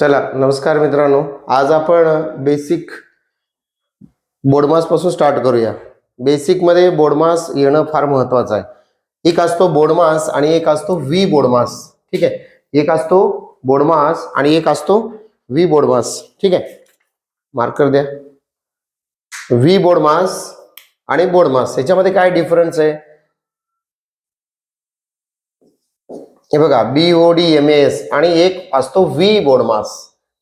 चला नमस्कार मित्रांनो, आज आपण बेसिक बोर्डमास पासून स्टार्ट करूया. बेसिक मध्ये बोर्डमास येणं फार महत्वाचं आहे. एक असतो बोर्डमास आणि एक असतो व्ही बोर्डमास. ठीक आहे, एक असतो बोर्डमास आणि एक असतो व्ही बोर्डमास. ठीक आहे, मार्कर द्या. व्ही बोर्डमास आणि बोर्डमास याच्यामध्ये काय डिफरन्स आहे हे बघा, BODMAS आणि एक असतो व्ही बोर्डमास.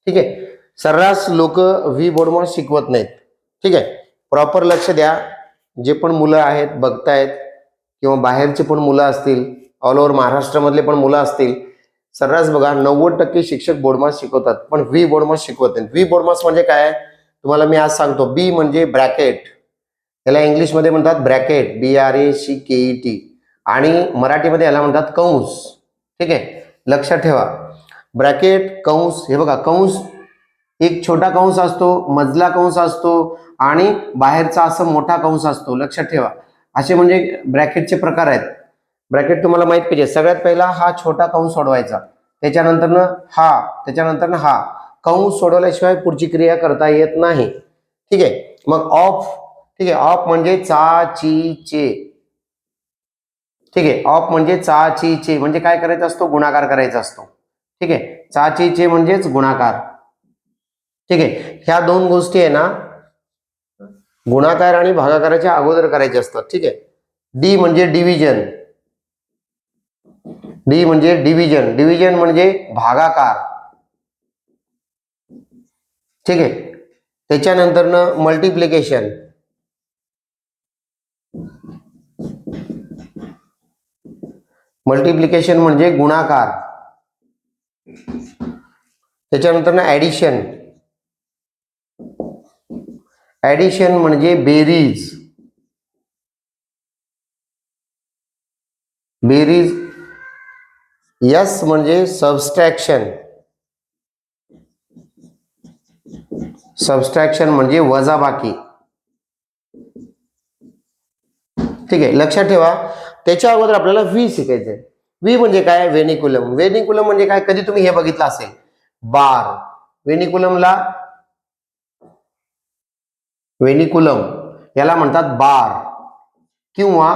ठीक आहे, सर्रास लोक व्ही बोर्डमास शिकवत नाहीत. ठीक आहे, प्रॉपर लक्ष द्या. जे पण मुलं आहेत बघतायत किंवा बाहेरचे पण मुलं असतील, ऑल ओव्हर महाराष्ट्रामधले पण मुलं असतील, सर्रास बघा 90% शिक्षक बोर्डमास शिकवतात पण व्ही बोर्डमास शिकवत नाहीत. व्ही बोर्डमास म्हणजे काय तुम्हाला मी आज सांगतो. बी म्हणजे ब्रॅकेट, याला इंग्लिशमध्ये म्हणतात ब्रॅकेट, BRACKET, आणि मराठीमध्ये याला म्हणतात कंस. ठीक आहे, लक्षात ठेवा. ब्रॅकेट, कंस, हे बघा कंस, एक छोटा कंस असतो, मधला कंस असतो आणि बाहेरचा असं मोठा कंस असतो. लक्षात ठेवा, असे म्हणजे ब्रॅकेटचे प्रकार आहेत. ब्रॅकेट तुम्हाला माहित पाहिजे. सगळ्यात पहिला हा छोटा कंस सोडवायचा, त्याच्यानंतर हा, त्याच्यानंतर हा. कंस सोडवल्याशिवाय पुढची क्रिया करता येत नाही. ठीक आहे, मग ऑफ. ठीक आहे, ऑफ म्हणजे चा ची चे. ठीक आहे, ऑफ म्हणजे चा ची चे म्हणजे काय करायचं असतो, गुणाकार करायचा असतो. ठीक आहे, चा ची चे म्हणजेच गुणाकार. ठीक आहे, ह्या दोन गोष्टी आहे ना, गुणाकार आणि भागाकाराच्या अगोदर करायचे असतात. ठीक आहे, डी म्हणजे डिव्हिजन. डी म्हणजे डिव्हिजन, डिव्हिजन म्हणजे भागाकार. ठीक आहे, त्याच्यानंतर मल्टिप्लिकेशन. मल्टिप्लिकेशन म्हणजे गुणाकार. त्याच्यानंतर ऍडिशन. ऍडिशन म्हणजे बेरीज. बेरीज. यस म्हणजे सबस्ट्रॅक्शन. सबस्ट्रॅक्शन म्हणजे वजाबाकी. ठीक आहे, लक्षात ठेवा. त्याच्या अगोदर आपल्याला व्ही शिकायचंय. व्ही म्हणजे काय, व्हेनिक्युलम. व्हेनिक्युलम म्हणजे काय, कधी तुम्ही हे बघितलं असेल, बार. व्हेनिक्युलमला, व्हेनिक्युलम याला म्हणतात बार किंवा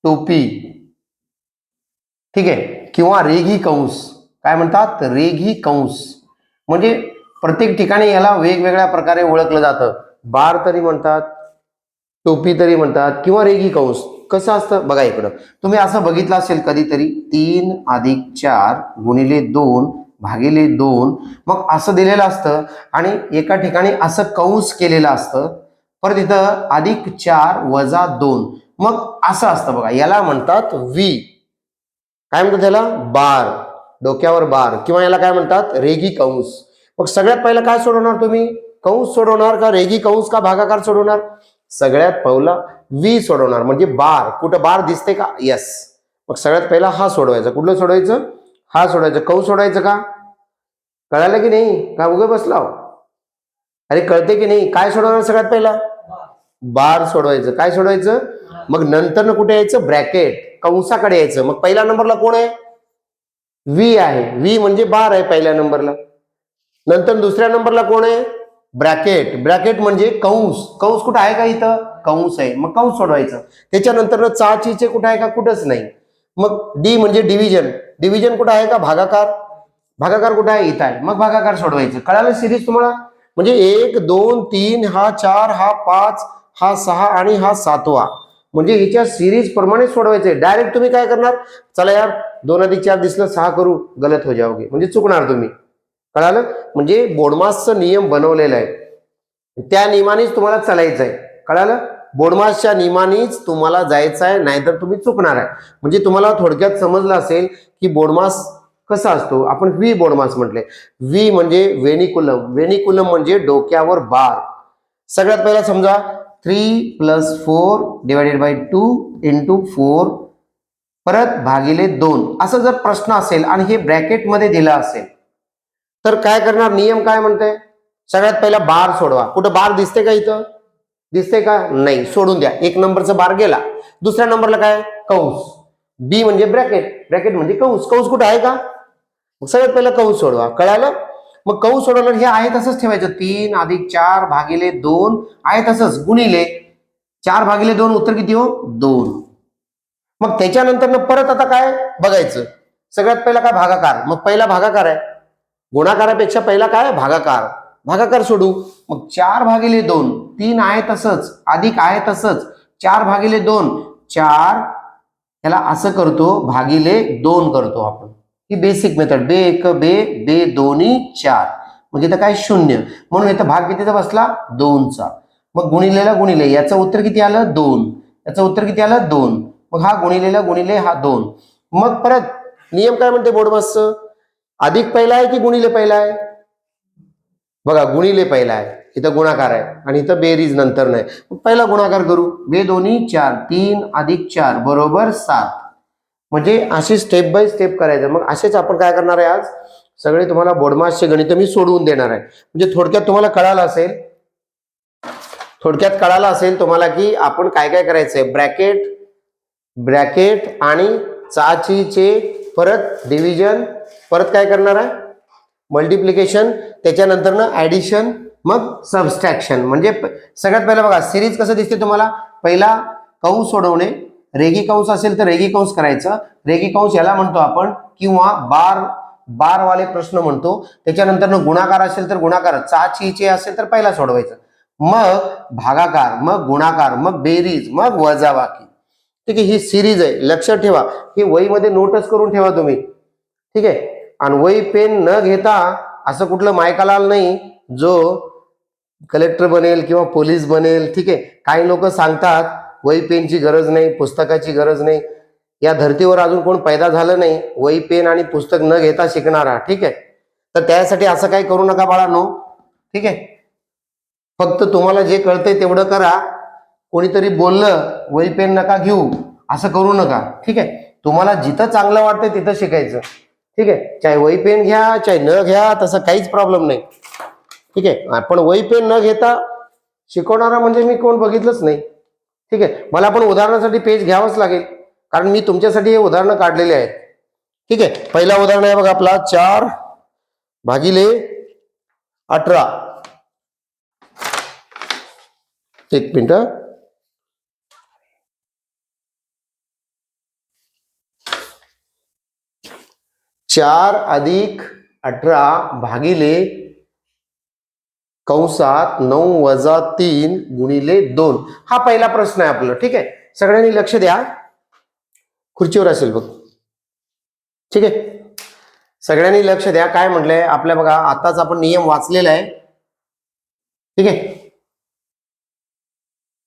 टोपी. ठीक आहे, किंवा रेघी कंस. काय म्हणतात, रेघी कंस. म्हणजे प्रत्येक ठिकाणी याला वेगवेगळ्या प्रकारे ओळखलं जातं. बार तरी म्हणतात, टोपी तरी म्हणतात, किंवा रेघी कंस. कसं असतं बघा, इकडं तुम्ही असं बघितलं असेल कधीतरी, 3+4 गुणिले 2 भागिले 2, मग असं दिलेलं असतं आणि एका ठिकाणी असं कंस केलेलं असतं, परत इथं +4 - 2, मग असं असतं बघा. याला म्हणतात व्ही. काय म्हणतात त्याला, बार, डोक्यावर बार, किंवा याला काय म्हणतात, रेघी कंस. मग सगळ्यात पहिलं काय सोडवणार तुम्ही, कंस सोडवणार का रेघी कंस का भागाकार सोडवणार? सगळ्यात पहिला व्ही सोडवणार, म्हणजे बार. कुठं बार दिसते का, यस. मग सगळ्यात पहिला हा सोडवायचा. कुठलं सोडवायचं, हा सोडवायचं. कंस सोडवायचं का, कळालं की नाही, का उगे बसला? अरे कळते की नाही, काय सोडवणार सगळ्यात पहिला, बार सोडवायचं. काय सोडवायचं, मग नंतर कुठे यायचं, ब्रॅकेट, कंसाकडे यायचं. मग पहिल्या नंबरला कोण आहे, व्ही आहे. व्ही म्हणजे बार आहे पहिल्या नंबरला. नंतर दुसऱ्या नंबरला कोण आहे, ब्रॅकेट. ब्रॅकेट म्हणजे कंस. कंस कुठं आहे का, इथं कंस आहे, मग कंस सोडवायचं. त्याच्यानंतर चा ची चे कुठं आहे का, कुठंच नाही. मग डी म्हणजे डिव्हिजन. डिव्हिजन कुठं आहे का, भागाकार. भागाकार कुठं आहे, इथं आहे, मग भागाकार सोडवायचं. कळालं सिरीज तुम्हाला. म्हणजे 1 2 3 हा 4 हा 5 हा 6 आणि हा 7वा, म्हणजे ह्याच्या सिरीज प्रमाणे सोडवायचे. डायरेक्ट तुम्ही काय करणार, चला यार 2+4 दिसलं 6 करू, गलत हो जाओगे, म्हणजे चुकणार तुम्ही. कळालं, म्हणजे बोर्डमासचा नियम बनवलेला आहे, त्या नियमानेच तुम्हाला चालायचं आहे. कळालं, बोर्डमासच्या नियमानेच तुम्हाला जायचं आहे, नाहीतर तुम्ही चुकणार आहे. म्हणजे तुम्हाला थोडक्यात समजलं असेल की बोर्डमास कसा असतो. आपण व्ही बोर्डमास म्हटले. व्ही म्हणजे व्हेनिक्युलम. व्हेनिक्युलम म्हणजे डोक्यावर बार. सगळ्यात पहिला समजा 3 + 4 / 2 × 4 परत भागिले 2, असं जर प्रश्न असेल आणि हे ब्रॅकेट मध्ये दिलं असेल तर काय करणार, नियम काय म्हणते, सगळ्यात पहिला बार सोडवा. कुठं बार दिसते का, इथं दिसते का, नाही, सोडून द्या. 1 नंबरचा बार गेला. दुसऱ्या नंबरला काय, कंस. बी म्हणजे ब्रॅकेट. ब्रॅकेट म्हणजे कंस. कंस कुठं आहे का, सगळ्यात पहिला कंस सोडवा. कळालं, मग कंस सोडवलं हे आहे तसंच ठेवायचं, 3 अधिक 4 भागिले 2 आहे तसंच गुणिले 4 भागिले 2 उत्तर किती हो 2. मग त्याच्यानंतर परत आता काय बघायचं, सगळ्यात पहिला काय भागाकार, मग पहिला भागाकार आहे, गुणाकारापेक्षा पहिला काय भागाकार, भागाकार सोडू. मग 4 भागिले 2 3 आहे तसंच अधिक आहे तसंच 4 भागिले 2 4, याला असं करतो भागिले 2 करतो आपण, ही बेसिक मेथड, बे 1 बे, बे 2 4, म्हणजे इथं काय 0, म्हणून इथं भाग कितीचा बसला 2चा. मग गुणिलेला गुणिले याचं उत्तर किती आलं 2, याचं उत्तर किती आलं 2, मग हा गुणिलेला गुणिले हा 2. मग परत नियम काय म्हणते बोर्डमासचं, अधिक पहिला आहे की गुणिले पहिला आहे, बघा गुणिले पहिला आहे, इथं गुणाकार आहे आणि इथं बेरीज नंतर नाही. पहिला गुणाकार करू, बे 2 4, 3 अधिक 4 बरोबर 7, म्हणजे अशी स्टेप बाय स्टेप करायचं. मग असेच आपण काय करणार आहे, आज सगळे तुम्हाला बोर्डमासचे गणित मी सोडवून देणार आहे. म्हणजे थोडक्यात तुम्हाला कळालं असेल तुम्हाला की आपण काय काय करायचंय, ब्रॅकेट आणि चाचीचे, परत डिव्हिजन, परत काय करणार आहे मल्टिप्लिकेशन, त्याच्यानंतर ना ऍडिशन, मग सबस्ट्रॅक्शन. म्हणजे सगळ्यात पहिला बघा सिरीज कसं दिसते तुम्हाला, पहिला कंस सोडवणे, रेगी कंस असेल तर रेगी कंस करायचं, रेगी कंस याला म्हणतो आपण, किंवा बार वाले प्रश्न म्हणतो. त्याच्यानंतर गुणाकार असेल तर गुणाकार, चाचीचे असेल तर पहिला सोडवायचं, मग भागाकार, मग गुणाकार, मग बेरीज, मग वजाबाकी. ठीक आहे, ही सिरीज आहे, लक्षात ठेवा. ही वहीमध्ये नोटच करून ठेवा तुम्ही, ठीक आहे. आणि वही पेन न घेता असं कुठलं मायकालाल नाही जो कलेक्टर बनेल किंवा पोलीस बनेल. ठीक आहे, काही लोक सांगतात वही पेनची गरज नाही, पुस्तकाची गरज नाही. या धर्तीवर अजून कोण पैदा झालं नाही वही पेन आणि पुस्तक न घेता शिकणारा. ठीक आहे, तर त्यासाठी असं काही करू नका बाळांनो. ठीक आहे, फक्त तुम्हाला जे कळतंय तेवढं करा. कोणीतरी बोललं वही पेन नका घेऊ असं करू नका. ठीक आहे, तुम्हाला जिथं चांगलं वाटतंय तिथं शिकायचं. ठीक आहे, चाहे वही पेन घ्या चाहे न घ्या, तसं काहीच प्रॉब्लेम नाही. ठीक आहे, पण वही पेन न घेता शिकवणारा म्हणजे मी कोण बघितलंच नाही. ठीक आहे, मला पण उदाहरणासाठी पेज घ्यावंच लागेल, कारण मी तुमच्यासाठी हे उदाहरणं काढलेले आहेत. ठीक आहे, पहिला उदाहरण आहे बघा आपला 4 भागिले 18. एक मिनिट, 4 अधिक 18 भागिले कंसात 9 वजा 3 गुणिले 2. हा पहिला प्रश्न आहे आपला. ठीक आहे, सगळ्यांनी लक्ष द्या, खुर्चीवर असेल बघ. ठीक आहे, सगळ्यांनी लक्ष द्या. काय म्हटलंय आपल्या बघा, आताच आपण नियम वाचलेला आहे. ठीक आहे,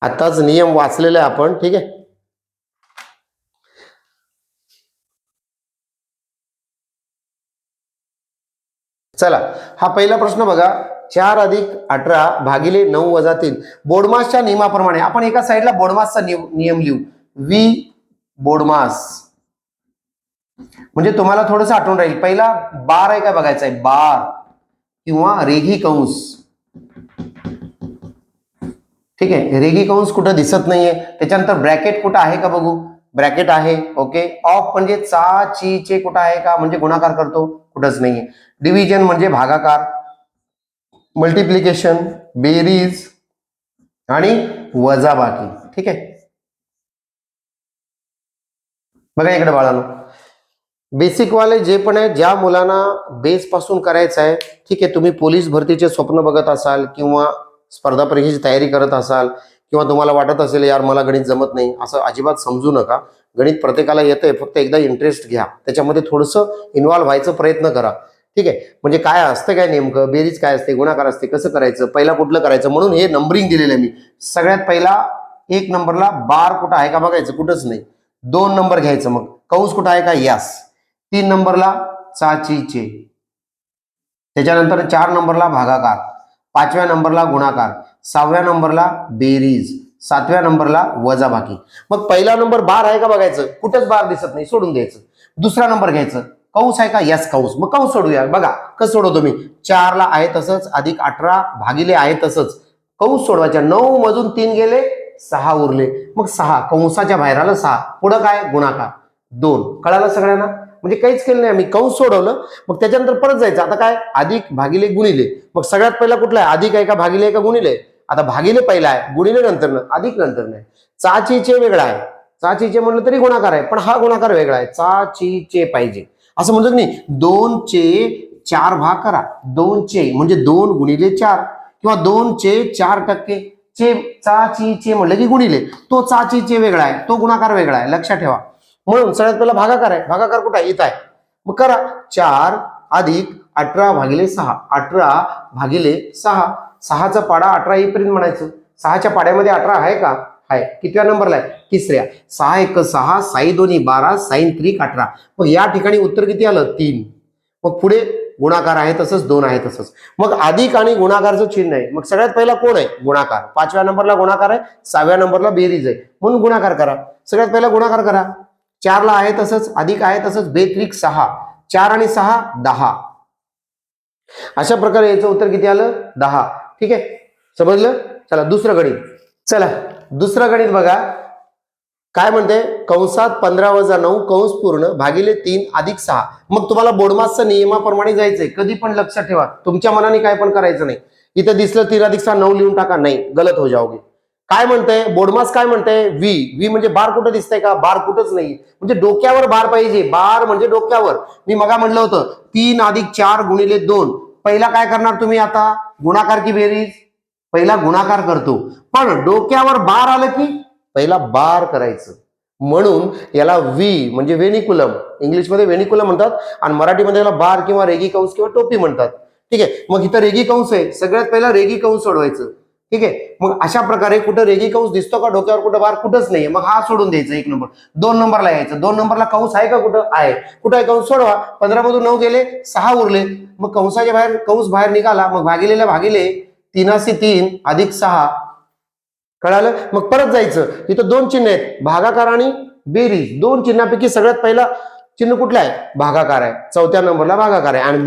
आताच नियम वाचलेला आहे आपण. ठीक आहे, चला हा पहिला प्रश्न बघा, 4 अधिक 18 भागिले 9 वजा 3. बोर्डमासच्या नियमाप्रमाणे आपण एका साईडला बोर्डमासचा नियम लिहू, वी बोर्डमास, म्हणजे तुम्हाला थोडंसं आठवून राहील. पहिला बार आहे का बघायचा आहे, बार किंवा रेघी कंस. ठीक आहे, रेघी कंस कुठं दिसत नाहीये. त्याच्यानंतर ब्रॅकेट कुठं आहे का बघू, ब्रॅकेट आहे. ओके, ऑफ म्हणजे चा ची चे कुठं आहे का, म्हणजे गुणाकार करतो, कुठंच नाहीये. डिव्हिजन म्हणजे भागाकार, मल्टिप्लिकेशन, बेरीज आणि वजाबाकी. ठीक आहे, बघा इकडे बाळांनो, बेसिक वाले जे पण आहे, ज्या मुलांना बेस पासून करायचं आहे. ठीक आहे, तुम्ही पोलीस भरतीचे स्वप्न बघत असाल किंवा स्पर्धा परीक्षेची तयारी करत असाल, किंवा तुम्हाला वाटत असेल यार मला गणित जमत नाही, असं अजिबात समजू नका. गणित प्रत्येकाला येतंय, फक्त एकदा इंटरेस्ट घ्या, त्याच्यामध्ये थोडंसं इन्व्हॉल्व्ह व्हायचा प्रयत्न करा. ठीक आहे, म्हणजे काय असतं, काय नेमकं बेरीज काय असते, गुणाकार असते, कसं करायचं, पहिला कुठलं करायचं, म्हणून हे नंबरिंग दिलेलं आहे मी. सगळ्यात पहिला 1 नंबरला बार कुठं आहे का बघायचं, कुठंच नाही. 2 नंबर घ्यायचं, मग कंस कुठं आहे का, यास. 3 नंबरला चाचीचे, त्याच्यानंतर 4 नंबरला भागाकार, 5व्या नंबरला गुणाकार, 6व्या नंबरला बेरीज, 7व्या नंबरला वजाबाकी. मग पहिला नंबर बार आहे का बघायचं, कुठंच बार दिसत नाही, सोडून द्यायचं. दुसरा नंबर घ्यायचं, कंस आहे का, यस कंस, मग कंस सोडूया. बघा कसं सोडवतो मी, 4 ला आहे तसंच, अधिक 18 भागिले आहे तसंच, कंस सोडवायच्या. 9 मधून 3 गेले, 6 उरले, मग 6 कंसाच्या बाहेर आलं 6, पुढं काय गुणाकार 2. कळालं सगळ्यांना. म्हणजे काहीच केलं नाही आम्ही, कंस सोडवलं. मग त्याच्यानंतर परत जायचं. आता काय, अधिक भागिले गुणिले. मग सगळ्यात पहिला कुठला आहे, अधिक आहे का भागिले आहे का गुणिले? आता भागिले पहिला आहे, गुणिले नंतर, अधिक नंतर नाही. चा चे वेगळा आहे, चा चे म्हणलं तरी गुणाकार आहे, पण हा गुणाकार वेगळा आहे, चा चे पाहिजे. असं म्हणतात नाही, 2 चे 4 भाग करा. 2 चे म्हणजे 2 गुणिले 4 किंवा 2 चे 4%. चा चे म्हणलं की गुणिले, तो चा चे वेगळा आहे, तो गुणाकार वेगळा आहे, लक्षात ठेवा. म्हणून सगळ्यात पहिला भागाकार आहे. भागाकार कुठे आहे, इथं आहे. मग करा, 4 अधिक 18 भागिले 6. 18 भागिले 6. 6चा पाडा 18 येईपर्यंत म्हणायचं. 6च्या पाड्यामध्ये 18 आहे का? आहे. कितव्या नंबरला आहे? तिसऱ्या. 6 1 6, 6 2 12, sin 3 18. मग या ठिकाणी उत्तर किती आलं? 3. मग पुढे गुणाकार आहे तसंच, 2 आहे तसंच. मग अधिक आणि गुणाकारचं चिन्ह आहे. मग सगळ्यात पहिला कोण आहे? गुणाकार. 5व्या नंबरला गुणाकार आहे, 6व्या नंबरला बेरीज आहे, म्हणून गुणाकार करा. सगळ्यात पहिला गुणाकार करा. 4 ला आहे तसंच, अधिक आहे तसंच, बेत्रिक 6. 4 आणि 6 10. अशा प्रकारे याचं उत्तर किती आलं? 10. ठीक आहे, समजलं? चला दुसरं गणित. चला दुसरं गणित बघा. काय म्हणते? कंसात 15 वजा 9 कंस पूर्ण भागिले 3 अधिक 6. मग तुम्हाला बोर्डमासच्या नियमाप्रमाणे जायचंय. कधी पण लक्षात ठेवा, तुमच्या मनाने काय पण करायचं नाही. इथं दिसलं 3 अधिक 6 9 लिहून टाका, नाही, गलत हो जाओगे. काय म्हणतंय बोर्डमास? काय म्हणतंय? व्ही म्हणजे बार कुठं दिसतंय का? बार कुठंच नाही, म्हणजे डोक्यावर बार पाहिजे. बार म्हणजे डोक्यावर. मी मगा म्हणलं होतं 3 अधिक 4 गुणिले 2. पहिला काय करणार तुम्ही? आता गुणाकार की बेरीज? पहिला गुणाकार करतो, पण डोक्यावर बार आलं की पहिला बार करायचं. म्हणून याला व्ही म्हणजे वेनिकुलम, इंग्लिशमध्ये वेनिकुलम म्हणतात, आणि मराठीमध्ये याला बार किंवा रेगी कंस किंवा टोपी म्हणतात. ठीक आहे, मग इथं रेगी कंस आहे, सगळ्यात पहिला रेगी कंस सोडवायचं. ठीक आहे, मग अशा प्रकारे कुठं रेगी कंस दिसतो का डोक्यावर? कुठं बार? कुठंच नाही. मग हा सोडून द्यायचा. 1 नंबर. 2 नंबरला यायचं. 2 नंबरला कंस आहे का? कुठं आहे. कुठं आहे कंस? सोडवा. 15 मधून 9 गेले, 6 उरले. मग कंसाच्या बाहेर कंस बाहेर निघाला. मग भागिलेला भागिले 3 अधिक 6. कळालं? मग परत जायचं. इथं 2 चिन्ह आहेत, भागाकार आणि बेरीज. 2 चिन्हापैकी सगळ्यात पहिला चिन्ह कुठला आहे? भागाकार आहे. 4थ्या नंबरला भागाकार आहे. आणि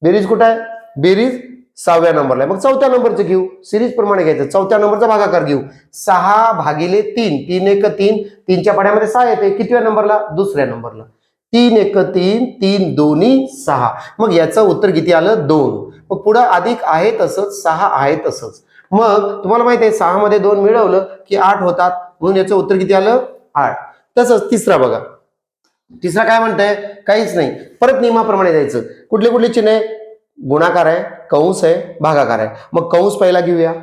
बेरीज कुठं आहे? बेरीज 6व्या नंबरला आहे. मग 4थ्या नंबरचं घेऊ, सिरीज प्रमाणे घ्यायचं. 4थ्या नंबरचा भागाकार घेऊ. 6 भागिले 3. 3 1 3. 3च्या पाड्यामध्ये 6 येते. कितव्या नंबरला? दुसऱ्या नंबरला. 3 1 3. 3 2 6. मग याचं उत्तर किती आलं? 2. मग पुढं अधिक आहे तसंच, 6 आहे तसंच. मग तुम्हाला माहिती आहे 6 मध्ये 2 मिळवलं की 8 होतात, म्हणून याचं उत्तर किती आलं? 8. तसंच तिसरा बघा. तिसरा काय म्हणताय? काहीच नाही. परत नियमाप्रमाणे जायचं. कुठले कुठले चिन्ह आहे? गुणाकार आहे, कंस आहे, भागाकार आहे. मग कंस पहिला घेऊया.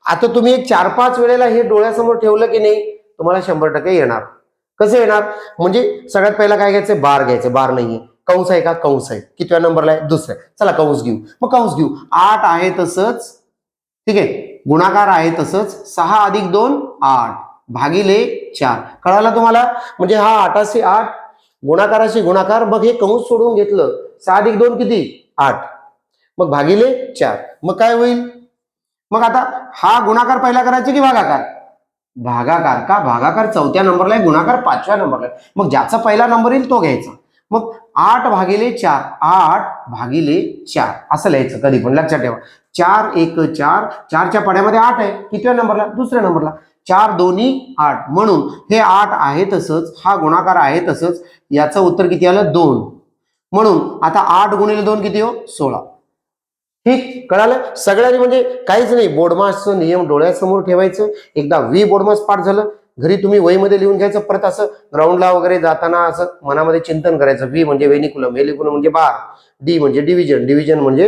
आता तुम्ही एक 4-5 वेळेला हे डोळ्यासमोर ठेवलं की नाही, तुम्हाला 100% येणार. कसं येणार? म्हणजे सगळ्यात पहिला काय घ्यायचं? बार घ्यायचं. बार नाहीये. कंस आहे का? कंस आहे. कितव्या नंबरला आहे? दुसऱ्या. चला कंस घेऊ. मग कंस घेऊ. 8 आहे तसंच. ठीक आहे, गुणाकार आहे तसंच. 6 अधिक 2 8 भागिले 4. कळालं तुम्हाला? म्हणजे हा 8 8 गुणाकाराशी गुणाकार. मग हे कंस सोडून घेतलं. 6 अधिक 2 किती? 8. मग भागिले 4. मग काय होईल? मग आता हा गुणाकार पहिला करायचा की भागाकार? भागाकार का? भागाकार 4थ्या नंबरला आहे, गुणाकार 5व्या नंबरला आहे. मग ज्याचा पहिला नंबर येईल तो घ्यायचा. मग 8 भागिले 4. 8 भागिले 4 असं लिहायचं. कधी पण लक्षात ठेवा. 4 1 4. 4च्या पाड्यामध्ये 8 आहे. कितव्या नंबरला? दुसऱ्या नंबरला. 4 2 8. म्हणून हे 8 आहे तसंच, हा गुणाकार आहे तसंच. याचं उत्तर किती आलं? 2. म्हणून आता 8 गुणिले 2 किती हो? 16. ठीक, कळालं? सगळ्यांनी म्हणजे काहीच नाही. बोर्डमासचं नियम डोळ्यासमोर ठेवायचं. एकदा व्ही बोर्डमास पाठ झालं, घरी तुम्ही वहीमध्ये लिहून घ्यायचं. परत असं ग्राउंडला वगैरे जाताना असं मनामध्ये चिंतन करायचं. व्ही म्हणजे वेनिकुलम, वेनिकुलम म्हणजे बार. डी म्हणजे डिव्हिजन, डिव्हिजन म्हणजे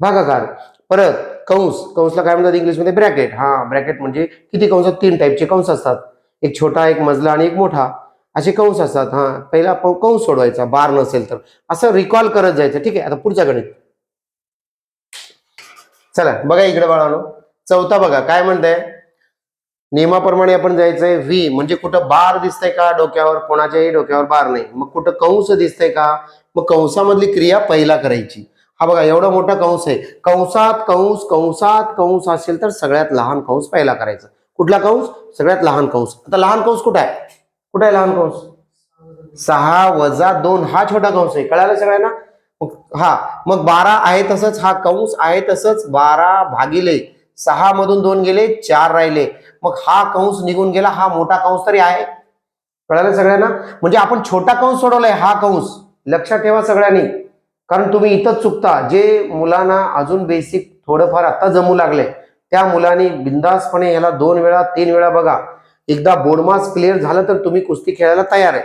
भागाकार. परत कंसला काय म्हणतात इंग्लिशमध्ये? ब्रॅकेट. हा, ब्रॅकेट म्हणजे किती कंस? 3 टाईपचे कंस असतात. एक छोटा, एक मजला आणि एक मोठा, असे कंस असतात. हा, पहिला कंस सोडवायचा, बार नसेल तर. असं रिकॉल करत जायचं. ठीक आहे, आता पुढचा गणित. चला बघा इकडे बाळांनो. 4था बघा काय म्हणताय? नियमाप्रमाणे आपण जायचंय. व्ही म्हणजे कुठं बार दिसतंय का डोक्यावर? कोणाच्याही डोक्यावर बार नाही. मग कुठं कंस दिसतंय का? मग कंसामधली क्रिया पहिला करायची. हा बघा एवढा मोठा कंस आहे. कंसात कंस असेल तर सगळ्यात लहान कंस पहिला करायचा. कुठला कंस? सगळ्यात लहान कंस. आता लहान कंस कुठं आहे? कुठं आहे लहान कंस? 6 वजा 2 हा छोटा कंस आहे. कळालं सगळ्यांना? हा, मग 12 आहे तसंच, हा कंस आहे तसंच. 12 भागिले 6 मधून 2 गेले, 4 राहिले. मग हा कंस निघून गेला. हा मोठा कंस तरी आहे. कळालं सगळ्यांना? म्हणजे आपण छोटा कंस सोडवलाय, हा कंस लक्षात ठेवा सगळ्यांनी, कारण तुम्ही इथंच चुकता. जे मुलांना अजून बेसिक थोडंफार आता जमू लागले त्या मुलांनी बिंदासपणे याला 2 वेळा 3 वेळा बघा. एकदा बोर्डमास क्लिअर झालं तर तुम्ही कुस्ती खेळायला तयार आहे.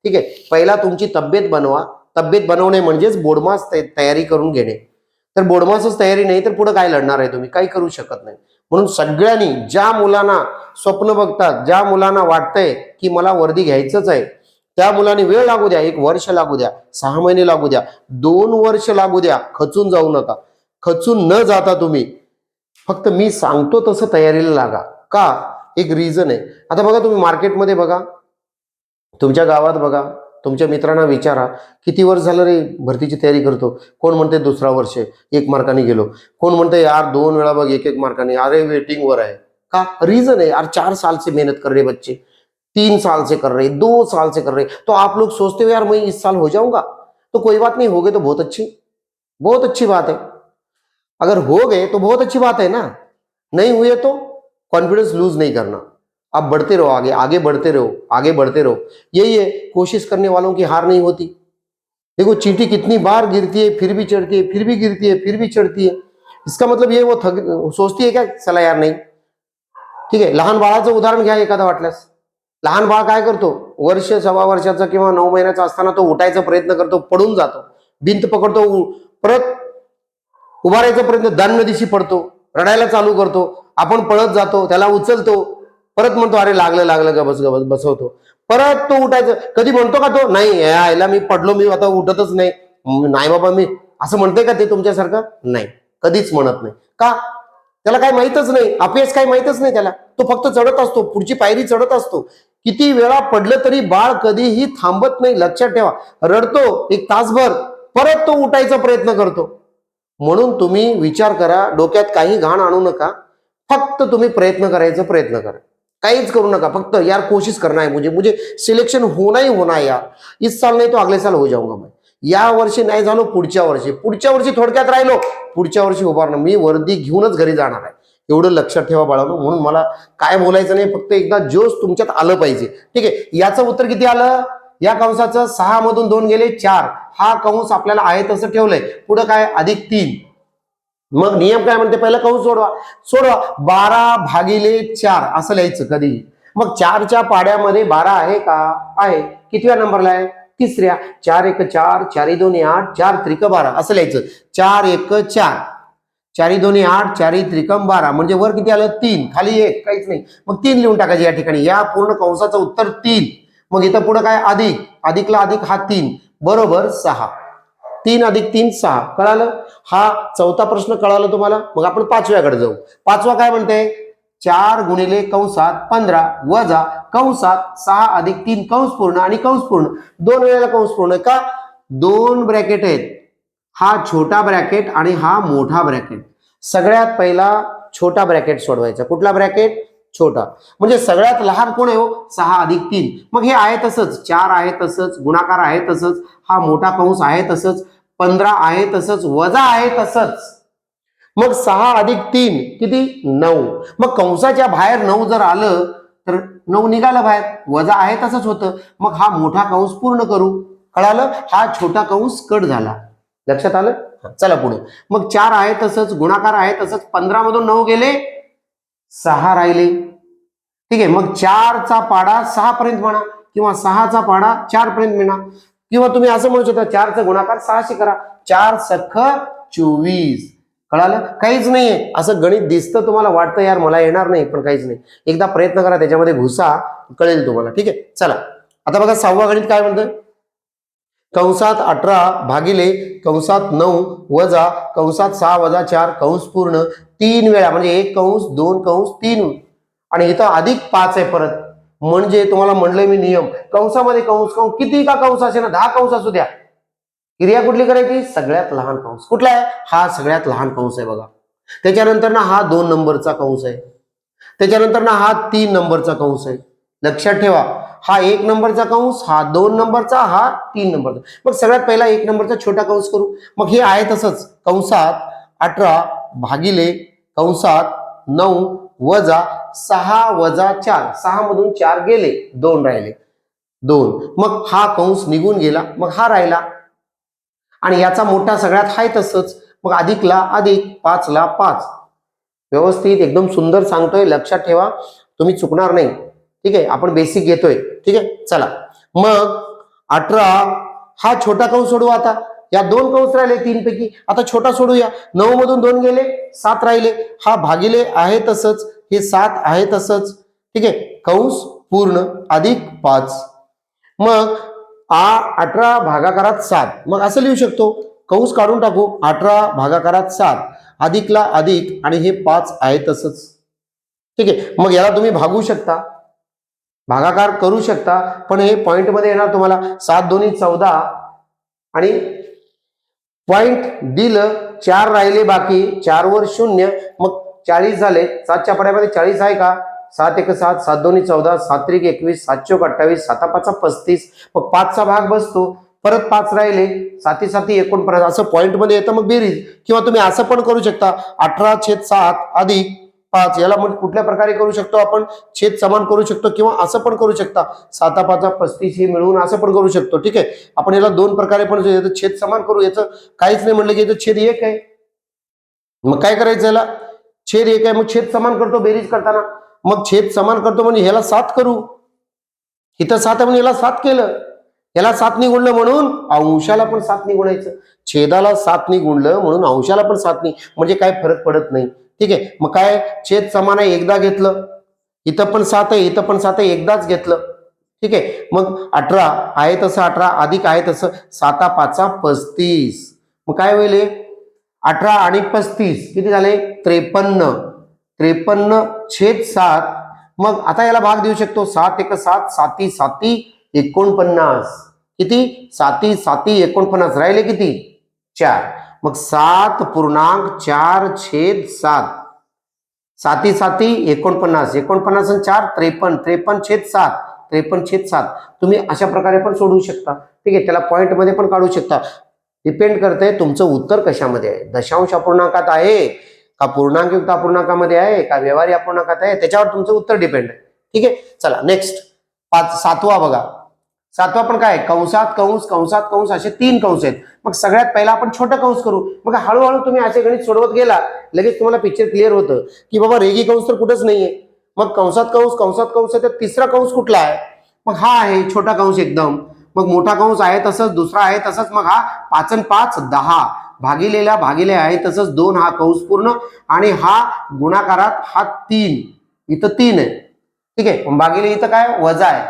ठीक आहे, पहिला तुमची तब्येत बनवा. तब्येत बनवणे म्हणजेच बोर्डमास तयारी करून घेणे. तर बोर्डमासच तयारी नाही तर पुढे काय लढणार आहे तुम्ही? काही करू शकत नाही. म्हणून सगळ्यांनी, ज्या मुलांना स्वप्न बघतात, ज्या मुलांना वाटतंय की मला वर्दी घ्यायचंच आहे, त्या मुलांनी वेळ लागू द्या, 1 वर्ष लागू द्या, 6 महिने लागू द्या, 2 वर्ष लागू द्या, खचून जाऊ नका. खचून न जाता तुम्ही फक्त मी सांगतो तसं तयारीला लागा. का? एक रिझन आहे. आता बघा, तुम्ही मार्केटमध्ये बघा, तुमच्या गावात बघा, तुमच्या मित्रांना विचारा, किती वर्ष झालं रे भरतीची तयारी करतो? कोण म्हणते 2रा वर्ष 1 मार्काने गेलो, कोण म्हणते यार 2 वेळा बघ 1-1 मार्काने, अरे वेटिंग वर आहे. का? रीजन है यार, 4 साल से मेहनत कर रहे बच्चे, 3 साल से कर रहे, 2 साल से कर रहे. तो आप लोग सोचते हो यार मैं इस साल हो जाऊंगा, तो कोई बात नहीं, हो गए तो बहुत अच्छी बात है. अगर हो गए तो बहुत अच्छी बात है ना. नहीं हुए तो कॉन्फिडेंस लूज नहीं करना. आप बढ़ते रहो, आगे आगे बढ़ते रहो, आगे बढ़ते रहो. यही है, कोशिश करने वालों की हार नहीं होती. देखो चींटी कितनी बार गिरती है फिर भी चढ़ती है, फिर भी गिरती है फिर भी चढ़ती है. इसका मतलब ये वो सोचती है क्या चला यार नाही. ठीक आहे, लहान बाळाचं उदाहरण घ्या एखादा वाटल्यास. लहान बाळ काय करतो? वर्ष 1.25 वर्षाचा किंवा 9 महिन्याचा असताना तो उठायचा प्रयत्न करतो, पडून जातो, भिंत पकडतो, परत उभारायचा प्रयत्न, दाननदीशी पडतो, रडायला चालू करतो, आपण पळत जातो, त्याला उचलतो, परत म्हणतो अरे लागलं लागलं, गबस गबस बसवतो, परत तो उठायचं. कधी म्हणतो का तो नाही यायला मी पडलो, मी आता उठतच नाही, नाही बाबा मी, असं म्हणतोय का ते तुमच्यासारखं? नाही, कधीच म्हणत नाही. का? त्याला काय माहितच नाही, अपयश काय माहितच नाही त्याला. तो फक्त चढत असतो, पुढची पायरी चढत असतो. किती वेळा पडलं तरी बाळ कधीही थांबत नाही, लक्षात ठेवा. रडतो 1 तासभर, परत तो उठायचा प्रयत्न करतो. म्हणून तुम्ही विचार करा, डोक्यात काही घाण आणू नका, फक्त तुम्ही प्रयत्न प्रयत्न करा, काहीच करू नका. फक्त यार कोशिश करना है, मुझे सिलेक्शन होना ही होना है यार. इस साल नहीं तो अगले साल हो जाऊंगा मैं. या वर्षी नाही झालो, पुढच्या वर्षी थोडक्यात राहिलो, पुढच्या वर्षी उभारणार, मी वर्दी घेऊनच घरी जाणार आहे. एवढं लक्षात ठेवा बाळांनो. म्हणून मला काय बोलायचं नाही, फक्त एकदा जोश तुमच्यात आलं पाहिजे. ठीक आहे, याचं उत्तर किती आलं? या कंसाचं 6 मधून 2 गेले 4. हा कंस आपल्याला आहे तसं ठेवलंय, पुढे काय +3. मग नियम काय म्हणते? पहिला कंस सोडवा. 12/4 असं लिहायचं कधीही. मग 4च्या पाड्यामध्ये 12 आहे का? आहे. कितव्या नंबरला आहे? 3ऱ्या. 4 1 4, 4 2 8, 4 3 12 असं लिहायचं. 4 1 4, 4 2 8, 4 3 12, म्हणजे वर किती आलं? 3, खाली 1, काहीच नाही. मग 3 लिहून टाकायचे या ठिकाणी. या पूर्ण कंसाचं उत्तर 3. मग इथं पुढे काय? अधिक, अधिकला अधिक हा 3 बरोबर 6. 3 + 3 6. कळालं? हा चौथा प्रश्न कळाला तुम्हाला. मग आपण 5व्याकडे जाऊ. 5वा काय म्हणते? 4 गुणिले कंसात 15 वजा कंसात 6 + 3 कंस पूर्ण आणि कंस पूर्ण. 2 वेळेला कंस पूर्ण. का? 2 ब्रॅकेट आहेत, हा छोटा ब्रॅकेट आणि हा मोठा ब्रॅकेट. सगळ्यात पहिला छोटा ब्रॅकेट सोडवायचा. कुठला ब्रॅकेट? छोटा. म्हणजे सगळ्यात लहान कोण आहे हो? 6 + 3. मग हे आहे तसंच, 4 आहे तसंच, गुणाकार आहे तसंच, हा मोठा कंस आहे तसंच, 15 आहे तसंच, वजा आहे तसंच. मग 6 + 3 किती? 9. मग कंसाच्या बाहेर 9 जर आलं तर 9 निघालं बाहेर, वजा आहे तसंच होतं. मग हा मोठा कंस पूर्ण करू. कळालं? हा छोटा कंस कट झाला. लक्षात आलं? चला पुढे. मग 4 आहे तसंच, गुणाकार आहे तसंच, 15 मधून 9 गेले, 6 राहिले. ठीक आहे, मग 4चा पाडा 6 पर्यंत म्हणा, किंवा 6चा पाडा 4 पर्यंत म्हणा, किंवा तुम्ही असं म्हणू शकता 4चा गुणाकार 6 करा. 4 सख 24. कळालं? काहीच नाहीये. असं गणित दिसतं तुम्हाला, वाटतं यार मला येणार नाही, पण काहीच नाही. एकदा प्रयत्न करा, त्याच्यामध्ये घुसा, कळेल तुम्हाला. ठीक आहे, चला आता बघा 6वा गणित काय म्हणतं? कंसात 18 भागिले कंसात 9 वजा कंसात 6 वजा 4 कंस पूर्ण 3 वेळा, म्हणजे 1 कंस 2 कंस 3, आणि इथं अधिक 5 आहे परत. म्हणजे तुम्हाला म्हणलंय मी नियम, कंसामध्ये कंस किती का कंस असे ना, 10 कंस असू द्या, क्रिया कुठली करायची? सगळ्यात लहान कंस. कुठला आहे? हा सगळ्यात लहान कंस आहे बघा. त्याच्यानंतर ना हा 2 नंबरचा कंस आहे, त्याच्यानंतर ना हा 3 नंबरचा कंस आहे. लक्षात ठेवा, हा 1 नंबरचा कंस, हा 2 नंबरचा, हा 3 नंबरचा. मग सगळ्यात पहिला 1 नंबरचा छोटा कंस करू. मग हे आहे तसंच, कंसात 18 भागिले कंसात 9 वजा 6 वजा 4, 6 मधून 4 गेले, 2 राहिले. 2, मग हा कंस निघून गेला, मग हा राहिला आणि याचा मोठा सगळ्यात हाय तसंच, मग अधिकला अधिक, 5 ला 5. व्यवस्थित एकदम सुंदर सांगतोय, लक्षात ठेवा, तुम्ही चुकणार नाही. ठीक आहे, आपण बेसिक घेतोय. ठीक आहे, चला मग 18 हा छोटा कंस सोडू. आता या 2 कंस राहिले 3 पैकी, आता छोटा सोडूया. 9 मधून 2 गेले, 7 राहिले. हा भागिले आहे तसंच, हे 7 आहे तसंच. ठीक आहे, कंस पूर्ण अधिक 5. मग 18 भागाकारात 7, मग असं लिहू शकतो, कंस काढून टाकू, 18 भागाकारात 7 अधिकला अधिक आणि हे 5 आहे तसंच. ठीक आहे, मग याला तुम्ही भागू शकता, भागाकार करू शकता, पण हे पॉइंट मध्ये येणार तुम्हाला. 7 दोन्ही 14 आणि पॉइंट दिलं, 4 राहिले बाकी, 4 वर 0, मग 40 झाले. 7च्या पड्यामध्ये 40 आहे का? 7 1 7, 7 दोन्ही 14, 7 3 21, 7 चौक 28, 7 5 35, मग 5चा भाग बसतो, परत 5 राहिले, 7 7 49, असं पॉइंट मध्ये येतं. मग बेरीज, किंवा तुम्ही असं पण करू शकता, 18/7 अधिक 5, याला मग कुठल्या प्रकारे करू शकतो आपण, छेद समान करू शकतो, किंवा असं पण करू शकता, 7 5 35 हे मिळून असं पण करू शकतो. ठीक आहे, आपण याला 2 प्रकारे पण छेद समान करू. याचं काहीच नाही म्हणलं की याचं छेद 1 आहे, मग काय करायचं, याला छेद 1 आहे, मग छेद समान करतो बेरीज करताना. मग छेद समान करतो म्हणजे ह्याला 7 करू, इथं 7 आहे म्हणून याला 7 केलं, याला 7 नी गुणलं म्हणून अंशाला पण 7 नी गुणायचं. छेदाला 7 नी गुणलं म्हणून अंशाला पण 7 नी, म्हणजे काय फरक पडत नाही. ठीक आहे, मग काय, छेद समान आहे, एकदा घेतलं, इथं पण 7 आहे, इथं पण 7 आहे, एकदाच घेतलं. ठीक आहे, मग 18 आहे तसं 18 अधिक आहे तसं 7 5 35, मग काय होईल, 18 आणि 35 किती झाले, 53. 53/7. मग आता याला भाग देऊ शकतो, 7 1 7, 7 7 49, किती, 7 7 49, राहिले किती, 4. मग 7.4/7, 7 7 49, 49 आणि 4 53, 53/7, 53/7. तुम्ही अशा प्रकारे पण सोडवू शकता. ठीक आहे, त्याला पॉइंट मध्ये पण काढू शकता. डिपेंड करते तुमचं उत्तर कशामध्ये आहे, दशांश अपूर्णांकात आहे का पूर्णांकयुक्त अपूर्णांकामध्ये आहे का व्यवहारी अपूर्णांकात आहे, त्याच्यावर तुमचं उत्तर डिपेंड आहे. ठीक आहे, चला नेक्स्ट 7वा बघा. 7वा पण काय, कंसात कंस, कंसात कंस, असे 3 कंस आहेत. मग सगळ्यात पहिला आपण छोटा कंस करू. मग हळूहळू तुम्ही असे गणित सोडवत गेला, लगेच तुम्हाला पिक्चर क्लिअर होतं की बाबा रेगी कंस तर कुठंच नाहीये. मग कंसात कंस, कंसात कंस आहे, तर तिसरा कंस कुठला आहे, मग हा आहे छोटा कंस एकदम. मग मोठा कंस आहे तसंच, दुसरा आहे तसंच, मग हा 5 आणि 5 10, भागिलेला भागिले आहे तसंच 2, हा कंस पूर्ण, आणि हा गुणाकारात हा 3, इथं 3 आहे. ठीक आहे, भागिले इथं काय वजा आहे.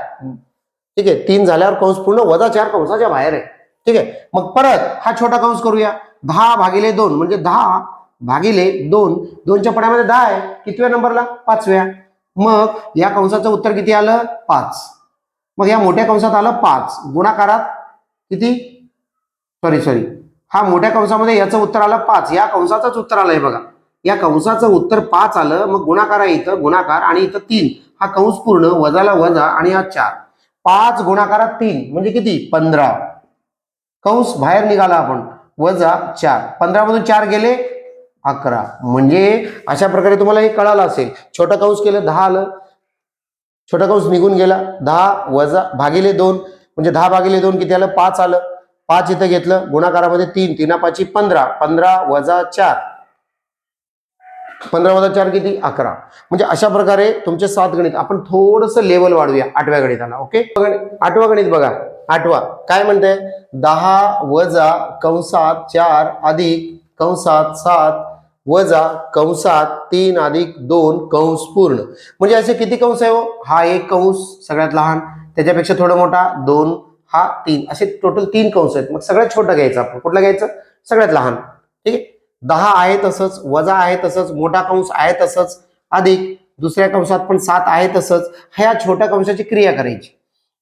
ठीक आहे, 3 झाल्यावर कंस पूर्ण, वजा 4 कंसाच्या बाहेर आहे. ठीक आहे, मग परत हा छोटा कंस करूया. 10/2 म्हणजे 10 भागिले 2, 2च्या पड्यामध्ये 10 आहे, कितव्या नंबरला, 5व्या. मग या कंसाचं उत्तर किती आलं, 5. मग या मोठ्या कंसात आलं 5, गुणाकारात किती, सॉरी, हा मोठ्या कंसामध्ये याचं उत्तर आलं 5, या कंसाचंच उत्तर आलंय बघा, या कंसाचं उत्तर 5 आलं. मग गुणाकार आहे, इथं गुणाकार, आणि इथं 3, हा कंस पूर्ण, वजाला वजा, आणि हा 4. 5 गुणाकारात 3 म्हणजे किती, 15. कंस बाहेर निघाला आपण, वजा 4, 15 मधून 4 गेले 11. म्हणजे अशा प्रकारे तुम्हाला हे कळालं असेल. छोटा कंस केलं 10 आलं, छोटा कंस निघून गेला, 10 वजा भागिले 2 म्हणजे 10/2 किती आलं, 5 आलं. 5 इथं घेतलं, गुणाकारामध्ये 3, 3 5 15, 15 वजा 4, 15 वजा 4 किती, 11. म्हणजे अशा प्रकारे तुमचे 7 गणित. आपण थोडंसं लेवल वाढूया 8व्या गणिताला. ओके, 8वा गणित बघा. 8वा काय म्हणते, 10 वजा कंसात 4 अधिक कंसात 7 वजा कंसात 3 अधिक 2 कंस पूर्ण. म्हणजे असे किती कंस आहे हो, हा एक कंस सगळ्यात लहान, त्याच्यापेक्षा थोडं मोठा 2, हा 3, असे टोटल 3 कंस आहेत. मग सगळ्यात छोटा घ्यायचा आपण, कुठला घ्यायचं, सगळ्यात लहान. ठीक आहे, 10 आहे तसंच, वजा आहे तसंच, मोठा कंस आहे तसंच, अधिक दुसऱ्या कंसात पण 7 आहे तसंच. ह्या छोट्या कंसाची क्रिया करायची.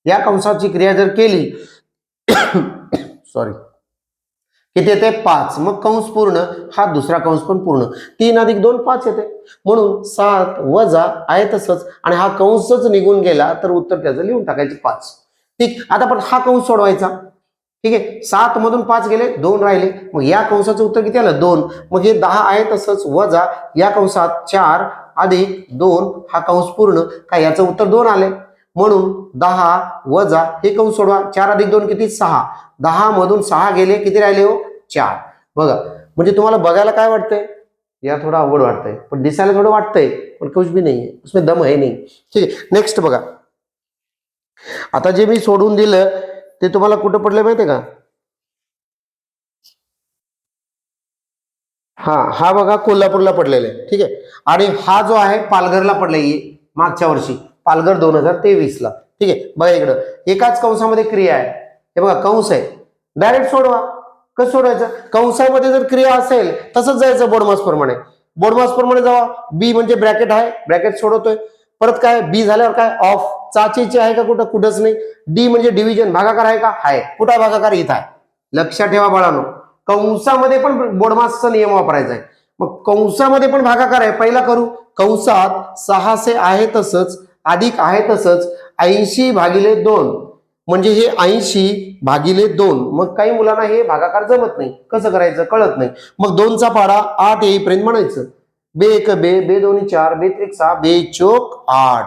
या कंसाची क्रिया जर केली सॉरी, किती येते, 5. मग कंस पूर्ण, हा दुसरा कंस पण पूर्ण, 3 अधिक 2 5 येते. म्हणून 7 वजा आहे तसंच, आणि हा कंसच निघून गेला तर उत्तर त्याचं लिहून टाकायचं 5. ठीक, आता पण हा कंस सोडवायचा. ठीक आहे, 7 मधून 5 गेले, 2 राहिले. मग या कंसाचं उत्तर किती आलं, 2. मग हे 10 आहे तसंच, वजा या कंसात 4 अधिक 2, हा कंस पूर्ण, काय याचं उत्तर 2 आले. म्हणून 10 वजा हे कंस सोडवा, 4 अधिक 2 किती 6, 10 मधून 6 गेले किती राहिले हो 4. बघा म्हणजे तुम्हाला बघायला काय वाटतंय, या थोडा अवघड वाटतंय पण दिसायला थोडं वाटतंय पण कुछ भी नाही है उसमें दम है नहीं. ठीक आहे नेक्स्ट बघा. आता जे मी सोडून दिलं ते तुम्हाला कुठं पडलं माहितीये का, हा बघा कोल्हापूरला पडलेला आहे. ठीक आहे आणि हा जो आहे पालघरला पडलाय मागच्या वर्षी, पालघर 2023 ला. ठीक आहे बघा इकडं एकाच कंसामध्ये क्रिया आहे, हे बघा कंस आहे, डायरेक्ट सोडवा. कसं सोडवायचं, कंसामध्ये जर क्रिया असेल तसंच जायचं बोर्डमास प्रमाणे. बोर्डमास प्रमाणे जावा. बी म्हणजे ब्रॅकेट आहे, ब्रॅकेट सोडवतोय. परत काय बी झाल्यावर काय ऑफ, चाचीचे आहे का कुठं, कुठंच नाही. डी म्हणजे डिव्हिजन, भागाकार आहे का, आहे. कुठं भागाकार, इथं आहे. लक्षात ठेवा बाळांनो, कंसामध्ये पण बोर्डमासचा नियम वापरायचा आहे. मग कंसामध्ये पण भागाकार आहे, पहिला करू. कंसात 600 आहे तसंच अधिक आहे तसंच 80/2 म्हणजे हे 80/2. मग काही मुलांना हे भागाकार जमत नाही, कसं करायचं कळत नाही. मग 2चा पाडा 8 येईपर्यंत म्हणायचं. बे 1 बे, बे 2 4, बे 3 6, बे 4 8.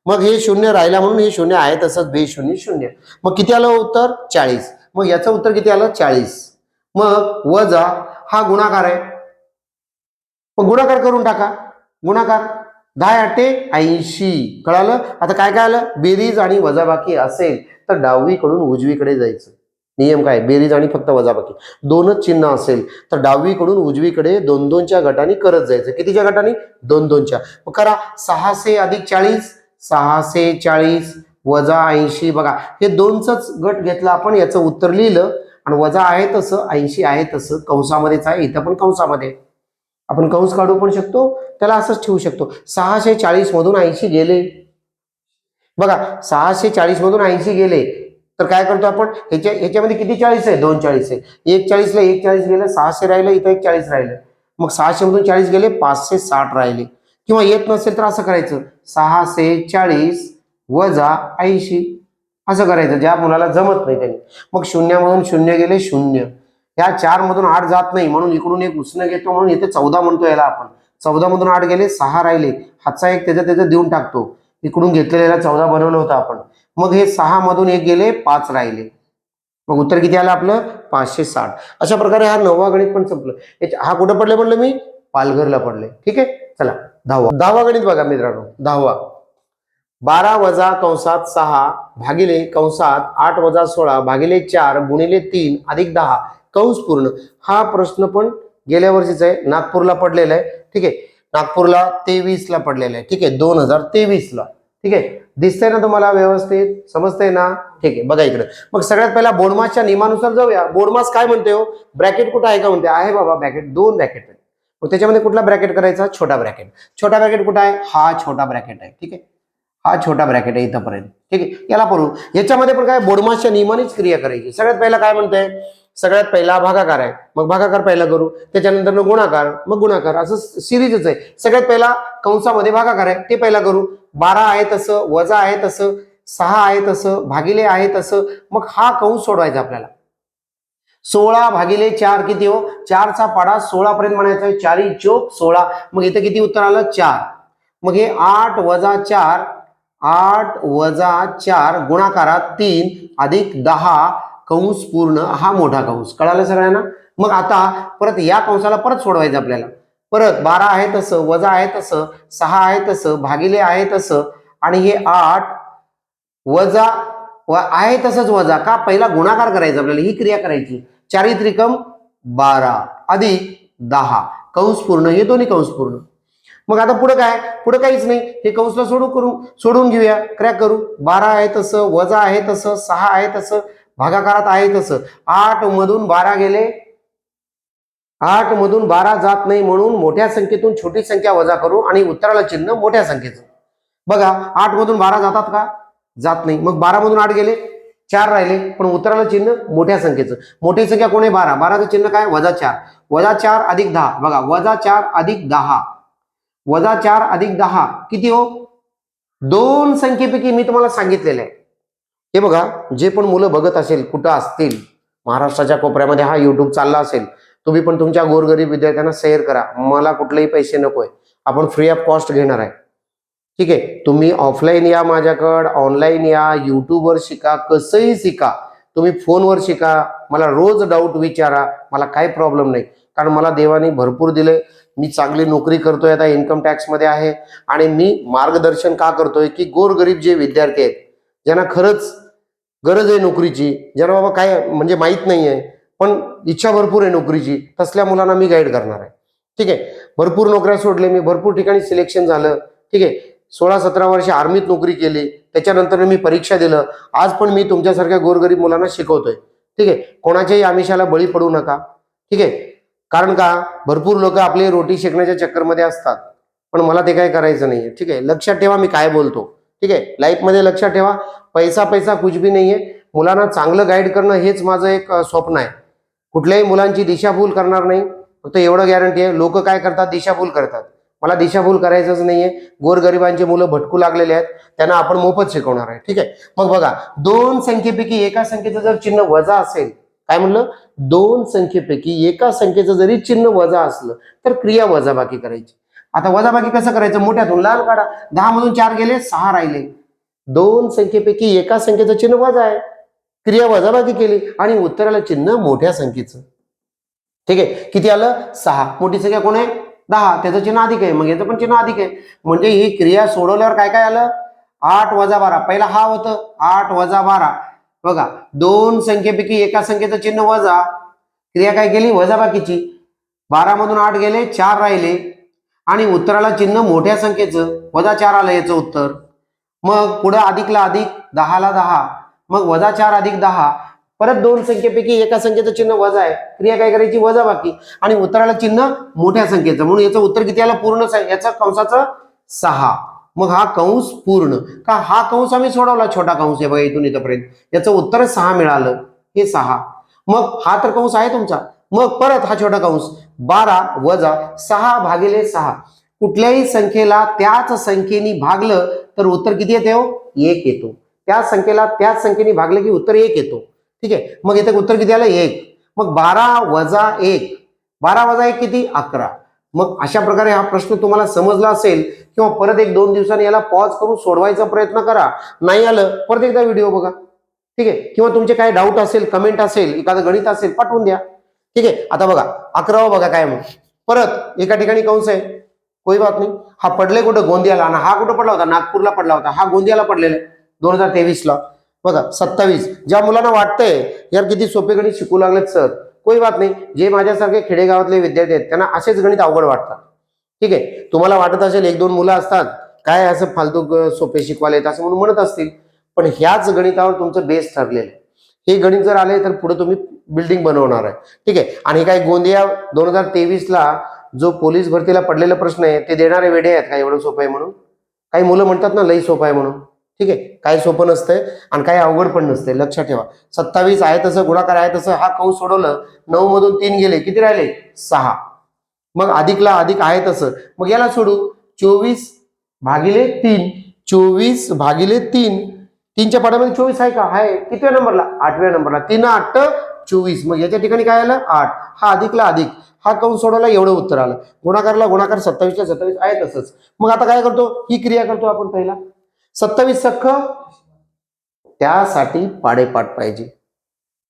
मग हे 0 राहिला म्हणून हे 0 आहे तसंच बे 0 0. मग किती आलं उत्तर 40. मग याचं उत्तर किती आलं 40. मग वजा हा गुणाकार आहे, मग गुणाकार करून टाका. गुणाकार 10 8 80. कळालं. आता काय काय आलं, बेरीज आणि वजाबाकी असेल तर डावीकडून उजवीकडे जायचं. नियम काय, बेरीज आणि फक्त वजाबाकी दोनच चिन्ह असेल तर डावीकडून उजवीकडे 2-2च्या गटाने करत जायचं. कितीच्या गटाने 2-2च्या. मग करा 600 अधिक 40, 640 वजा 80. बघा हे 2चाच गट घेतला आपण, याचं उत्तर लिहिलं आणि वजा आहे तसं 80 आहे तसं कंसामध्येच आहे, इथं पण कंसामध्ये. आपण कंस काढू पण शकतो, त्याला असंच ठेवू शकतो. 640 मधून 80 गेले. बघा 640 मधून 80 गेले तर काय करतो आपण, ह्याच्यामध्ये किती 40 आहे, 2 40 आहे. 1 40 ला 1 40 गेलं, 600 राहिलं, इथं 1 40 राहिलं. मग 600 मधून 40 गेले, 560 राहिले. किंवा येत नसेल तर असं करायचं 640 वजा 80 असं करायचं, ज्या मुलाला जमत नाही त्यांनी. मग 0 मधून 0 गेले 0. या 4 मधून 8 जात नाही म्हणून इकडून एक उसनं घेतो, म्हणून इथे 14 म्हणतो याला आपण. 14 मधून 8 गेले, 6 राहिले. हातचा एक त्याचं देऊन टाकतो, इकडून घेतलेला 14 बनवलं होतं आपण. मग हे 6 मधून 1 गेले, 5 राहिले. मग उत्तर किती आलं आपलं 560. अशा प्रकारे हा 9वा गणित पण संपलं. हा कुठं पडले म्हणलं मी, पालघरला पडले. ठीक आहे चला 10वा गणित बघा मित्रांनो. 10वा 12 वजा कंसात 6 भागिले कंसात 8 वजा 16 भागिले 4 गुणिले 3 अधिक 10 कंस पूर्ण. हा प्रश्न पण गेल्या वर्षीचा आहे, नागपूरला पडलेला आहे. ठीक आहे नागपूरला 23 ला पडलेला आहे. ठीक आहे 2023 ला. ठीक आहे दिसतंय ना तुम्हाला, व्यवस्थित समजतंय ना. ठीक आहे बघा इकडे. मग सगळ्यात पहिला बोर्डमासच्या नियमानुसार जाऊया. बोर्डमास काय म्हणते हो, ब्रॅकेट कुठं आहे का म्हणते, आहे बाबा ब्रॅकेट, 2 ब्रॅकेट आहे. मग त्याच्यामध्ये कुठला ब्रॅकेट करायचा, छोटा ब्रॅकेट. छोटा ब्रॅकेट कुठं आहे, हा छोटा ब्रॅकेट आहे. ठीक आहे हा छोटा ब्रॅकेट आहे इथंपर्यंत. ठीक आहे याला करू. याच्यामध्ये पण काय बोर्डमासच्या नियमानेच क्रिया करायची. सगळ्यात पहिला काय म्हणतंय, सगळ्यात पहिला भागाकार आहे, मग भागाकार पहिला करू. त्याच्यानंतर गुणाकार, मग गुणाकार, असं सिरीजच आहे. सगळ्यात पहिला कंसामध्ये भागाकार आहे ते पहिला करू. 12 आहे तसं, वजा आहे तसं, 6 आहे तसं, भागिले आहे तसं. मग हा कंस सोडवायचा आपल्याला. 16/4 किती हो, 4चा पाडा 16 पर्यंत म्हणायचा. 4 चोक 16. मग इथे किती उत्तर आलं 4. मग हे 8 वजा 4, 8 वजा 4 गुणाकारात 3 अधिक 10 कंस पूर्ण, हा मोठा कंस. कळालं सगळ्यांना. मग आता परत या कंसाला परत सोडवायचं आपल्याला. परत 12 आहे तसं, वजा आहे तसं, 6 आहे तसं, भागिले आहे तसं आणि हे 8 वजा आहे तसंच वजा. का, पहिला गुणाकार करायचा आपल्याला, ही क्रिया करायची. 4 त्रिकम 12 अधिक 10 कंस पूर्ण, हे दोन्ही कंस पूर्ण. मग आता पुढे काय, पुढे काहीच नाही. हे कंसला सोडून घेऊया, क्रॅक करू. 12 आहे तसं, वजा आहे तसं, 6 आहे तसं, भागाकारात आहे तसं. 8 मधून 12 गेले, 8 मधून 12 जात नाही म्हणून मोठ्या संख्येतून छोटी संख्या वजा करू आणि उत्तराला चिन्ह मोठ्या संख्येचं. बघा 8 मधून 12 जातात का, जात नाही. मग 12 मधून 8 गेले, 4 राहिले, पण उत्तराला चिन्ह मोठ्या संख्येचं. मोठी संख्या कोण आहे 12, 12चं चिन्ह काय वजा 4. वजा 4 अधिक 10. बघा वजा 4 अधिक 10, वजा 4 अधिक 10 किती हो, 2 संख्येपैकी मी तुम्हाला सांगितलेलं आहे. हे बघा जे पण मुलं बघत असेल, कुठं असतील महाराष्ट्राच्या कोपऱ्यामध्ये हा युट्यूब चालला असेल, तुम्ही पण तुमच्या गोरगरीब विद्यार्थ्यांना शेअर करा. मला कुठलेही पैसे नकोय, आपण फ्री ऑफ कॉस्ट घेणार आहे. ठीक आहे, तुम्ही ऑफलाईन या माझ्याकडं, ऑनलाईन या, यूट्यूबवर शिका, कसंही शिका, तुम्ही फोनवर शिका, मला रोज डाऊट विचारा, मला काही प्रॉब्लेम नाही. कारण मला देवाने भरपूर दिले, मी चांगली नोकरी करतोय, आता इन्कम टॅक्समध्ये आहे. आणि मी मार्गदर्शन का करतोय की गोरगरीब जे विद्यार्थी आहेत, ज्यांना खरंच गरज आहे नोकरीची, ज्यांना बाबा काय म्हणजे माहीत नाही आहे पण इच्छा भरपूर आहे नोकरीची, तसल्या मुलांना मी गाईड करणार आहे. ठीक आहे, भरपूर नोकऱ्या सोडले मी, भरपूर ठिकाणी सिलेक्शन झालं. ठीक आहे, 16-17 वर्ष आर्मीत नोकरी केली, त्याच्यानंतर मी परीक्षा दिलं. आज पण मी तुमच्यासारख्या गोरगरीब मुलांना शिकवतोय. ठीक आहे, कोणाच्याही आमिषाला बळी पडू नका. ठीक आहे, कारण का भरपूर लोक आपली रोटी शेकण्याच्या चक्करमध्ये असतात, पण मला ते काय करायचं नाहीये. ठीक आहे, लक्षात ठेवा मी काय बोलतो. ठीक आहे, लाईफमध्ये लक्षात ठेवा, पैसा पैसा कुछ भी नाहीये. मुलांना चांगलं गाईड करणं हेच माझं एक स्वप्न आहे. कुठल्याही मुलांची दिशाभूल करणार नाही. फक्त एवढं गॅरंटी आहे, लोक काय करतात, दिशाभूल करतात. मला दिशाभूल करायचंच नाहीये. गोरगरिबांची मुलं भटकू लागलेले आहेत, त्यांना आपण मोफत शिकवणार आहे. ठीक आहे, मग बघा, दोन संख्येपैकी एका संख्येचं जर चिन्ह वजा असेल, काय म्हणलं, दोन संख्येपैकी एका संख्येचं जरी चिन्ह वजा असलं तर क्रिया वजाबाकी करायची. आता वजाबाकी कसं करायचं, मोठ्यातून लहान काढा. 10 मधून 4 गेले, 6 राहिले. दोन संख्येपैकी एका संख्येचं चिन्ह वजा आहे, क्रिया वजाबाकी केली आणि उत्तराला चिन्ह मोठ्या संख्येचं. ठीक आहे, किती आलं, 6. मोठी संख्या कोण आहे, 10, त्याचं चिन्ह अधिक आहे, मग याचं पण चिन्ह अधिक आहे. म्हणजे ही क्रिया सोडवल्यावर काय काय आलं, 8 वजा 12. पहिला हा होतं 8 वजा 12. बघा, दोन संख्येपैकी एका संख्येचं चिन्ह वजा, क्रिया काय केली, वजाबाकीची. 12 मधून 8 गेले, 4 राहिले आणि उत्तराला चिन्ह मोठ्या संख्येचं, वजा 4 आलं याचं उत्तर. मग पुढे अधिकला अधिक, 10 ला 10, मग वजा 4 अधिक 10. परत दोन संख्येपैकी एका संख्येचं चिन्ह वजा आहे, क्रिया काय करायची, वजाबाकी आणि उत्तराला चिन्ह मोठ्या संख्येचं, म्हणून याचं उत्तर किती आलं, पूर्ण, याचा कंसाचं 6. मग हा कंस पूर्ण का, हा कंस आम्ही सोडवला, छोटा कंस आहे बघा इथून इथपर्यंत, याचं उत्तर 6 मिळालं, हे 6. मग हा तर कंस आहे तुमचा. मग परत हा छोटा कंस, 12 वजा 6 भागिले 6. कुठल्याही संख्येला त्याच संख्येने भागलं तर उत्तर किती येते, 1 येतो. त्या संख्येला त्याच संख्येने भागलं की उत्तर 1 येतो. ठीक आहे, मग इथे उत्तर किती आलं, 1. मग 12 वजा 1, 12 वजा 1 किती, 11. मग अशा प्रकारे हा प्रश्न तुम्हाला समजला असेल, किंवा परत 1-2 दिवसांनी याला पॉज करून सोडवायचा प्रयत्न करा. नाही आलं परत एकदा व्हिडिओ बघा. ठीक आहे, किंवा तुमचे काय डाऊट असेल, कमेंट असेल, एखादं गणित असेल, पाठवून द्या. ठीक आहे, आता बघा 11 बघा काय, मग परत एका ठिकाणी कंस आहे, कोई बात नाही. हा पडले कुठं, गोंदियाला, आणि हा कुठं पडला होता, नागपूरला पडला होता. हा गोंदियाला पडलेला 2023ला. बघा 27. ज्या मुलांना वाटतंय यार किती सोपे गणित शिकू लागलेत सर, कोई बात नाही. जे माझ्यासारखे खेडेगावातले विद्यार्थी आहेत त्यांना असेच गणित अवघड वाटतात. ठीक आहे, तुम्हाला वाटत असेल 1-2 मुलं असतात काय असं फालतू सोपे शिकवायला येत असं म्हणून म्हणत असतील, पण ह्याच गणितावर तुमचं बेस ठरलेलं आहे. हे गणित जर आले तर पुढे तुम्ही बिल्डिंग बनवणार आहे. ठीक आहे, आणि काय गोंदिया 2023ला जो पोलीस भरतीला पडलेला प्रश्न आहे ते देणारे वेडे आहेत का एवढं सोपं आहे म्हणून. काही मुलं म्हणतात ना लई सोपं आहे म्हणून. ठीक आहे, काय सोपं नसतंय आणि काही अवघड पण नसते, लक्षात ठेवा. 27 आहे तसं, गुणाकार आहे तसं, हा कंस सोडवलं, 9 मधून 3 गेले, किती राहिले, 6. मग अधिकला अधिक आहे तसं, मग याला सोडू, 24 भागिले 3. 24 भागिले 3, 3च्या पाड्यामध्ये 24 आहे का, आहे. कितव्या नंबरला, 8व्या नंबरला. 3 8 24. मग याच्या ठिकाणी काय आलं, 8. हा अधिकला अधिक, हा कंस सोडवला, एवढं उत्तर आलं. गुणाकारला गुणाकार, 27च्या 27 आहे तसंच. मग आता काय करतो, ही क्रिया करतो आपण. पहिला 27 सख्ख, त्यासाठी पाडेपाठ पाहिजे.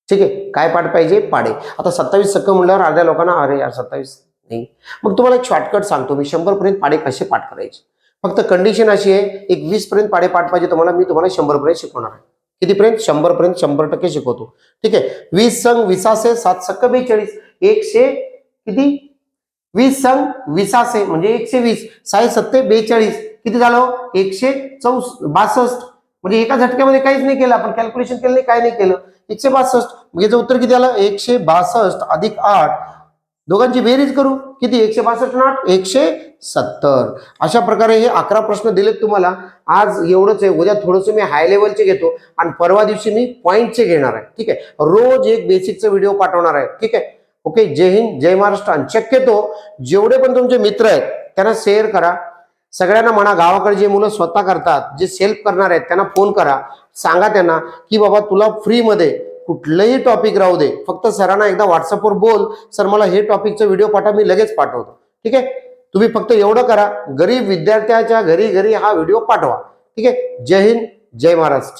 ठीक आहे, काय पाठ पाहिजे, पाडे. आता 27 सख्ख म्हणल्यावर अर्ध्या लोकांना अरे यार 27 नाही. मग तुम्हाला एक शॉर्टकट सांगतो मी, 100 पर्यंत पाडे कसे पाठ करायचे. फक्त कंडिशन अशी आहे, एक 20 पर्यंत पाडे पाठ पाहिजे तुम्हाला, मी तुम्हाला 100 पर्यंत शिकवणार आहे. कितीपर्यंत, 100 पर्यंत 100% शिकवतो. ठीक आहे, 20 संग 20 7 सख्ख 42, 100 किती, 20 संग 20 म्हणजे 120, 6 7 42, किती झालं, 162. म्हणजे एका झटक्यामध्ये काहीच नाही केलं आपण, कॅल्क्युलेशन केलं नाही, काय नाही केलं, 162. मग याचं उत्तर किती आलं, 162 अधिक 8. दोघांची बेरीज करू, किती, 162 आणि 8 170. अशा प्रकारे हे 11 प्रश्न दिलेत तुम्हाला. आज एवढंच आहे, उद्या थोडंसं मी हाय लेवलचे घेतो आणि परवा दिवशी मी पॉईंटचे घेणार आहे. ठीक आहे, रोज एक बेसिकचा व्हिडिओ पाठवणार आहे. ठीक आहे, ओके. जय हिंद, जय महाराष्ट्र. आणि शक्यतो जेवढे पण तुमचे मित्र आहेत त्यांना शेअर करा. सगळ्यांना म्हणा, गावाकडे जे मुलं स्वतः करतात, जे सेल्फ करणार आहेत त्यांना फोन करा, सांगा त्यांना की बाबा तुला फ्रीमध्ये कुठलंही टॉपिक राहू दे, फक्त सरांना एकदा व्हॉट्सअपवर बोल, सर मला हे टॉपिकचा व्हिडिओ पाठवा, मी लगेच पाठवतो. ठीक आहे, तुम्ही फक्त एवढं करा, गरीब विद्यार्थ्याच्या घरी घरी हा व्हिडिओ पाठवा. ठीक आहे. जय हिंद, जय महाराष्ट्र.